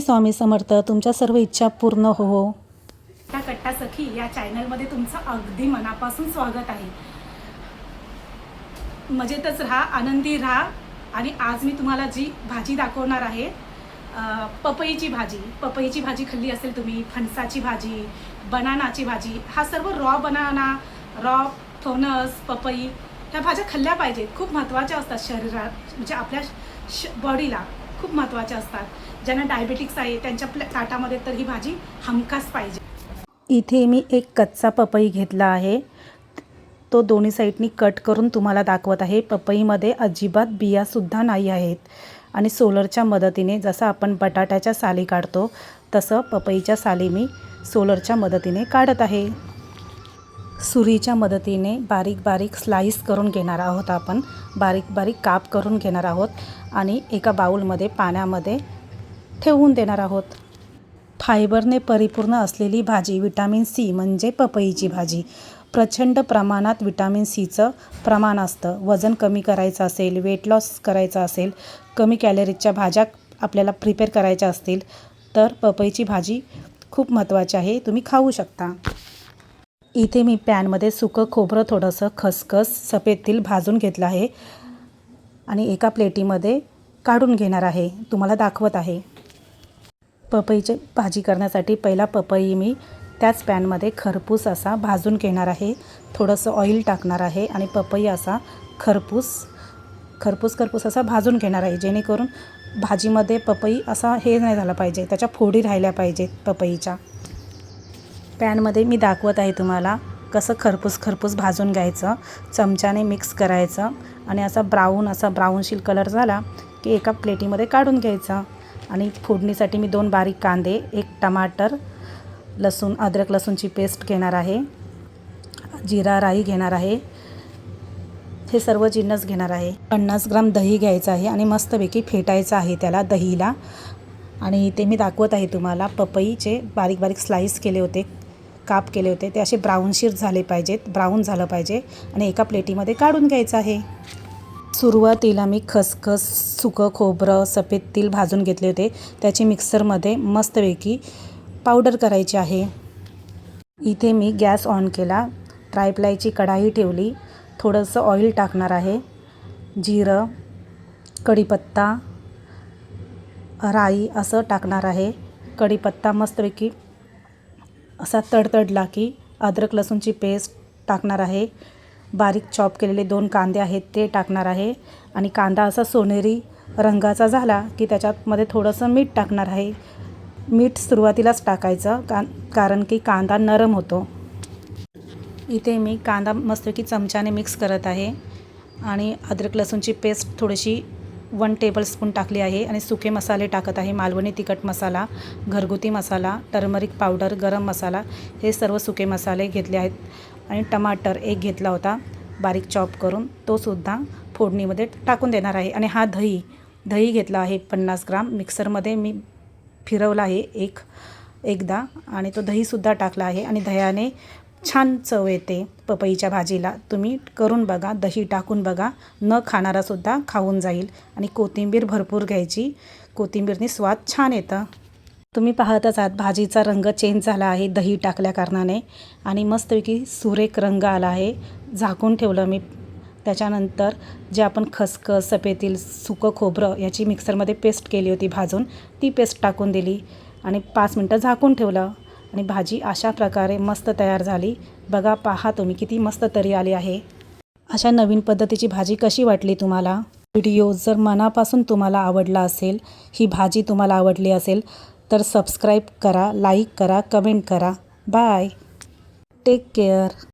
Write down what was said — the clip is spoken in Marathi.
स्वामी समर्थ. तुमच्या सर्व इच्छा पूर्ण हो. कट्टा सखी या चॅनलमध्ये तुमचं अगदी मनापासून स्वागत आहे. मजेतच राहा, आनंदी राहा. आणि आज मी तुम्हाला जी भाजी दाखवणार आहे, पपईची भाजी. पपईची भाजी खाल्ली असेल तुम्ही, फणसाची भाजी, बनानाची भाजी. हा सर्व रॉ बनाना, रॉ फणस, पपई ह्या भाज्या खाल्ल्या पाहिजेत. खूप महत्त्वाच्या असतात शरीरात, म्हणजे आपल्या बॉडीला खूप महत्त्वाच्या असतात. ज्यांना डायबेटिक्स आहे त्यांच्या ताटामध्ये तर ही भाजी हमखास पाहिजे. इथे मी एक कच्चा पपई घेतला आहे. तो दोन्ही साईडनी कट करून तुम्हाला दाखवत आहे. पपईमध्ये अजिबात बियासुद्धा नाही आहेत. आणि सोलरच्या मदतीने जसं आपण बटाट्याच्या साली काढतो तसं पपईच्या साली मी सोलरच्या मदतीने काढत आहे. सुरीच्या मदतीने बारीक बारीक स्लाईस करून घेणार आहोत. आपण बारीक बारीक काप करून घेणार आहोत आणि एका बाउलमध्ये पाण्यामध्ये ठेवून देणार आहोत. फायबरने परिपूर्ण असलेली भाजी विटॅमिन सी म्हणजे पपईची भाजी. प्रचंड प्रमाणात विटॅमिन सीचं प्रमाण असतं. वजन कमी करायचं असेल, वेट लॉस करायचं असेल, कमी कॅलरीजच्या भाज्या आपल्याला प्रिपेअर करायच्या असतील तर पपईची भाजी खूप महत्त्वाची आहे. तुम्ही खाऊ शकता. इथे मी पॅनमध्ये सुकं खोबरं, थोडंसं खसखस, सफेद तेल भाजून घेतलं आहे आणि एका प्लेटीमध्ये काढून घेणार आहे. तुम्हाला दाखवत आहे. पपईची भाजी करण्यासाठी पहिला पपई मी त्याच पॅनमध्ये खरपूस असा भाजून घेणार आहे. थोडंसं ऑइल टाकणार आहे आणि पपई असा खरपूस असा भाजून घेणार आहे, जेणेकरून भाजीमध्ये पपई असा हे नाही झाला पाहिजे, त्याच्या फोडी राहिल्या पाहिजेत पपईच्या. पॅनमध्ये मी दाखवत आहे तुम्हाला कसं खरपूस भाजून घ्यायचं. चमच्याने मिक्स करायचं आणि असा ब्राऊनशील कलर झाला की एका प्लेटीमध्ये काढून घ्यायचं. आणि फोडणीसाठी मी 2 बारीक कांदे, 1 टमाटर, लसूण, अद्रक लसूणची पेस्ट घेणार आहे, जिरा राई घेणार आहे. हे सर्व जिन्नस घेणार आहे. 50 ग्राम दही घ्यायचं आहे आणि मस्तपैकी फेटायचं आहे त्याला दहीला. आणि ते मी दाखवत आहे तुम्हाला पपईचे बारीक बारीक स्लाईस केले होते, काप केले होते, ते असे ब्राऊनशीर झाले पाहिजेत, ब्राऊन झालं पाहिजे आणि एका प्लेटीमध्ये काढून घ्यायचं आहे. सुरुवातीला मी खसखस, सुकं खोबरं, सफेद तेल भाजून घेतले होते, त्याची मिक्सरमध्ये मस्तपैकी पावडर करायची आहे. इथे मी गॅस ऑन केला, ट्रायप्लायची कढाई ठेवली, थोडंसं ऑइल टाकणार आहे, जिरं, कढीपत्ता, राई असं टाकणार आहे. कढीपत्ता मस्तपैकी असा तडतडला की अद्रक लसूणची पेस्ट टाकणार आहे. बारीक चॉप केलेले 2 कांदे आहेत ते टाकणार आहे. आणि कांदा असा सोनेरी रंगाचा झाला की त्याच्यामध्ये थोडंसं मीठ टाकणार आहे. मीठ सुरुवातीलाच टाकायचं कारण की कांदा नरम होतो. इथे मी कांदा मस्तपैकी चमच्याने मिक्स करत आहे आणि अद्रक लसूणची पेस्ट थोडीशी 1 टेबलस्पून टाकली आहे. आणि सुके मसाले टाकत आहे. मालवणी तिखट मसाला, घरगुती मसाला, टर्मरिक पावडर, गरम मसाला, हे सर्व सुके मसाले घेतले आहेत. आणि टमाटर 1 घेतला होता बारीक चॉप करून, तोसुद्धा फोडणीमध्ये टाकून देणार आहे. आणि हा दही घेतला आहे 50 ग्राम. मिक्सरमध्ये मी फिरवला आहे एकदा आणि तो दहीसुद्धा टाकला आहे. आणि दह्याने छान चव येते पपईच्या भाजीला. तुम्ही करून बघा, दही टाकून बघा, न खाणारासुद्धा खाऊन जाईल. आणि कोथिंबीर भरपूर घ्यायची, कोथिंबीरने स्वाद छान येतं. तुम्ही पाहतच आहात भाजीचा रंग चेंज झाला आहे दही टाकल्या कारणाने आणि मस्तपैकी सुरेख रंग आला आहे. झाकून ठेवलं मी. त्याच्यानंतर जे आपण खसखस, सफेद तेल, सुकं खोबरं याची मिक्सरमध्ये पेस्ट केली होती भाजून, ती पेस्ट टाकून दिली आणि 5 मिनटं झाकून ठेवलं. आणि भाजी अशा प्रकारे मस्त तयार झाली. बघा, पहा तुम्ही किती मस्त तरी आली आहे. अशा नवीन पद्धतीची भाजी कशी वाटली तुम्हाला? व्हिडिओ जर मनापासून तुम्हाला आवडला असेल, ही भाजी तुम्हाला आवडली असेल तर सबस्क्राईब करा, लाईक करा, कमेंट करा. Bye, take care.